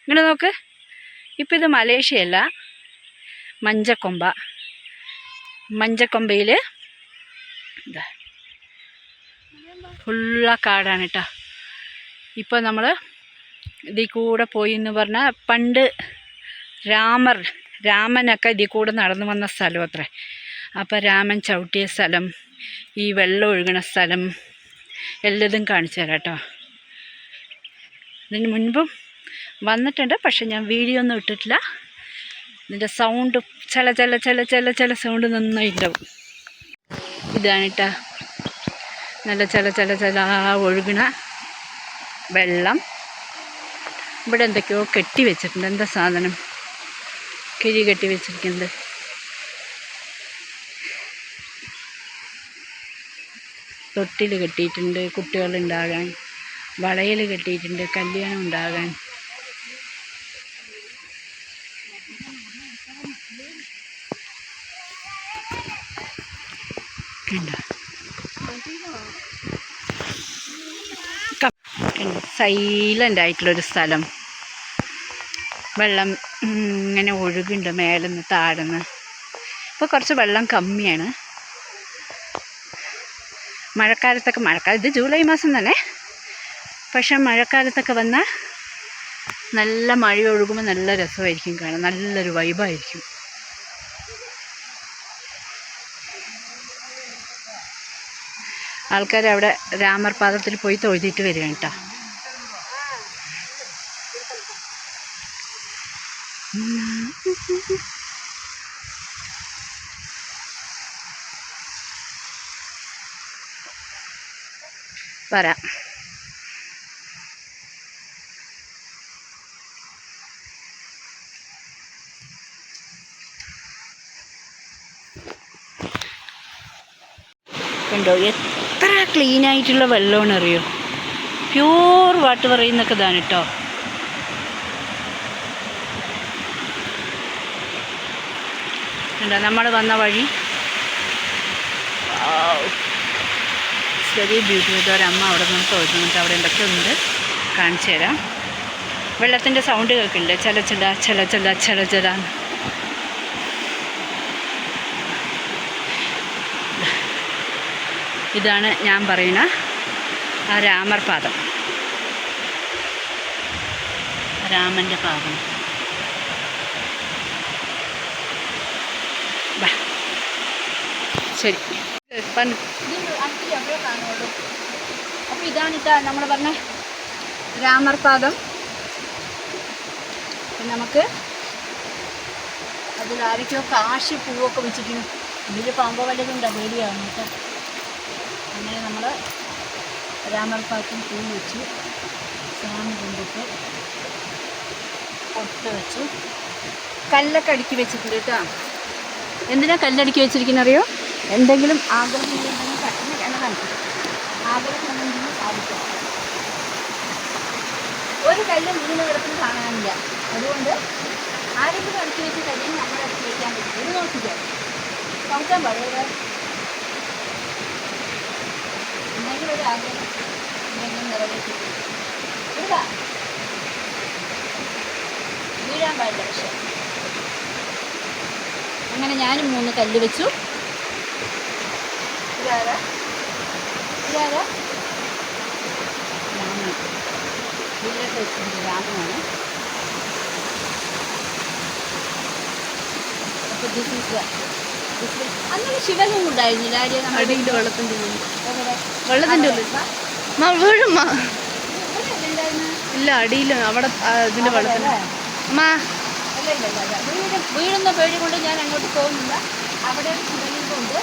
ഇങ്ങനെ നോക്ക്. ഇപ്പം ഇത് മലേഷ്യയല്ല, മഞ്ചക്കൊമ്പ. മഞ്ചക്കൊമ്പയിൽ ഇതാ ഫുള്ള കാടാണ് കേട്ടോ. ഇപ്പോൾ നമ്മൾ ഇതിൽ കൂടെ പോയി എന്ന് പറഞ്ഞാൽ പണ്ട് രാമനൊക്കെ ഇതിൽ കൂടെ നടന്നു വന്ന സ്ഥലം അത്രേ. അപ്പോൾ രാമൻ ചവിട്ടിയ സ്ഥലം, ഈ വെള്ളം ഒഴുകണ സ്ഥലം എല്ലതും കാണിച്ചു തരാം കേട്ടോ. ഇതിന് മുൻപും വന്നിട്ടുണ്ട്, പക്ഷെ ഞാൻ വീഡിയോ ഒന്നും ഇട്ടിട്ടില്ല. ഇതിൻ്റെ സൗണ്ട് ചില സൗണ്ട് നന്നായിട്ടുണ്ടാവും. ഇതാണ് കേട്ടോ നല്ല ചില ഒഴുകണ വെള്ളം. ഇവിടെ എന്തൊക്കെയോ കെട്ടി വെച്ചിട്ടുണ്ട്. എന്താ സാധനം? കിഴി കെട്ടി വെച്ചിരിക്കുന്നത്. തൊട്ടിൽ കെട്ടിയിട്ടുണ്ട് കുട്ടികളുണ്ടാകാൻ, വളയിൽ കെട്ടിയിട്ടുണ്ട് കല്യാണം ഉണ്ടാകാൻ. സൈലൻ്റ് ആയിട്ടുള്ളൊരു സ്ഥലം. വെള്ളം ഇങ്ങനെ ഒഴുകുന്നുണ്ട് മേലെന്ന് താഴെന്ന്. ഇപ്പോൾ കുറച്ച് വെള്ളം കമ്മിയാണ്. മഴക്കാലം ഇത് ജൂലൈ മാസം തന്നെ, പക്ഷെ മഴക്കാലത്തൊക്കെ വന്നാൽ നല്ല മഴ ഒഴുകുമ്പോൾ നല്ല രസമായിരിക്കും കാണാൻ, നല്ലൊരു വൈബായിരിക്കും. ആൾക്കാർ അവിടെ രാമർ പാദത്തിൽ പോയി തൊഴുതിയിട്ട് വരികയാണ് കേട്ടോ. വരാം. കണ്ടോ എത്ര ക്ലീനായിട്ടുള്ള വെള്ളമാണ് അറിയോ. പ്യൂർ വാട്ടർ പറയുന്നൊക്കെ ഇതാണ് കേട്ടോ. കണ്ടോ നമ്മൾ വന്ന വഴി വെരി ബ്യൂട്ടിഫുൾ. ഒരമ്മ അവിടെ നിന്ന് തോന്നുന്നുണ്ട്. അവിടെ എന്തൊക്കെ ഉണ്ട് കാണിച്ചു തരാം. വെള്ളത്തിൻ്റെ സൗണ്ട് കേൾക്കുന്നുണ്ട്, ചല. ഇതാണ് ഞാൻ പറയുന്ന ആ രാമർ പാദം, രാമൻ്റെ പാദം. ശരി, കാണുള്ളൂ. അപ്പോൾ ഇതാണിട്ടാ നമ്മൾ പറഞ്ഞ രാമർ പാദം. നമുക്ക് അതിലാരൊക്കെയോ കാശി പൂവൊക്കെ വെച്ചിരിക്കുന്നു. ഇതിൽ പാമ്പോ വല്ലതും ഉണ്ടോ? പേടിയാവും കേട്ടോ. അങ്ങനെ നമ്മൾ രാമർ പാദത്തിൽ പൂ വെച്ചു, സ്വാമി കൊണ്ടിട്ട് പൊട്ട് വെച്ചു. കല്ലൊക്കെ അടുക്കി വെച്ചിട്ടുണ്ട് കേട്ടോ. എന്തിനാ കല്ലടുക്കി വെച്ചിരിക്കുന്നറിയോ? എന്തെങ്കിലും ആഗ്രഹം ഉണ്ടെങ്കിൽ പെട്ടെന്ന് കിണറാണ്. ആഗ്രഹം ഉണ്ടെങ്കിൽ സാധിക്കും. ഒരു കല്ലും വീണ് കിടക്കുന്ന കാണാനില്ല. അതുകൊണ്ട് ആരെങ്കിലും അടുക്കി വെച്ച് കല്ലിന് നമ്മൾ അടുക്കി വയ്ക്കാൻ പറ്റും. ഇത് നോക്കിക്കോ, നോക്കാൻ പാടില്ല. എന്തെങ്കിലും ഒരു ആഗ്രഹം എന്തെങ്കിലും നിറവേറ്റി ഇല്ല, വീഴാൻ പാടില്ല. പക്ഷെ അങ്ങനെ ഞാനും 3 കല്ല് വെച്ചു. ഇതാരാ വീട്ടിൽ വെച്ചിട്ടുണ്ട്, രാമനാണ്. അപ്പോൾ അന്നൊരു ശിവലിംഗം ഉണ്ടായിരുന്നില്ല? അടിയിൽ വെള്ളത്തിൻ്റെ വീഴും ഇല്ല, അടിയിൽ അവിടെ ഇതിൻ്റെ വെള്ളത്തിൻ്റെ വീഴുന്ന പേടി കൊണ്ട് ഞാൻ അങ്ങോട്ട് പോകുന്നില്ല. അവിടെ ശിവലിംഗമുണ്ട്.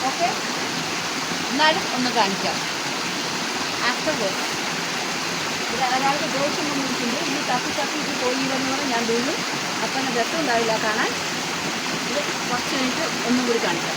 ഓക്കെ, എന്നാലും ഒന്ന് കാണിക്കാം. ആഫ്റ്റർ വേർഡ് ഒരാൾക്ക് ദോഷം വന്നിട്ടുണ്ട്. ഇനി തപ്പി ഇത് പോയില്ലെന്ന് പറഞ്ഞാൽ ഞാൻ വീഴും. അപ്പം രസം ഉണ്ടാവില്ല കാണാൻ. ഇത് കുറച്ച് കഴിഞ്ഞിട്ട് ഒന്നും കൂടി കാണിക്കാം.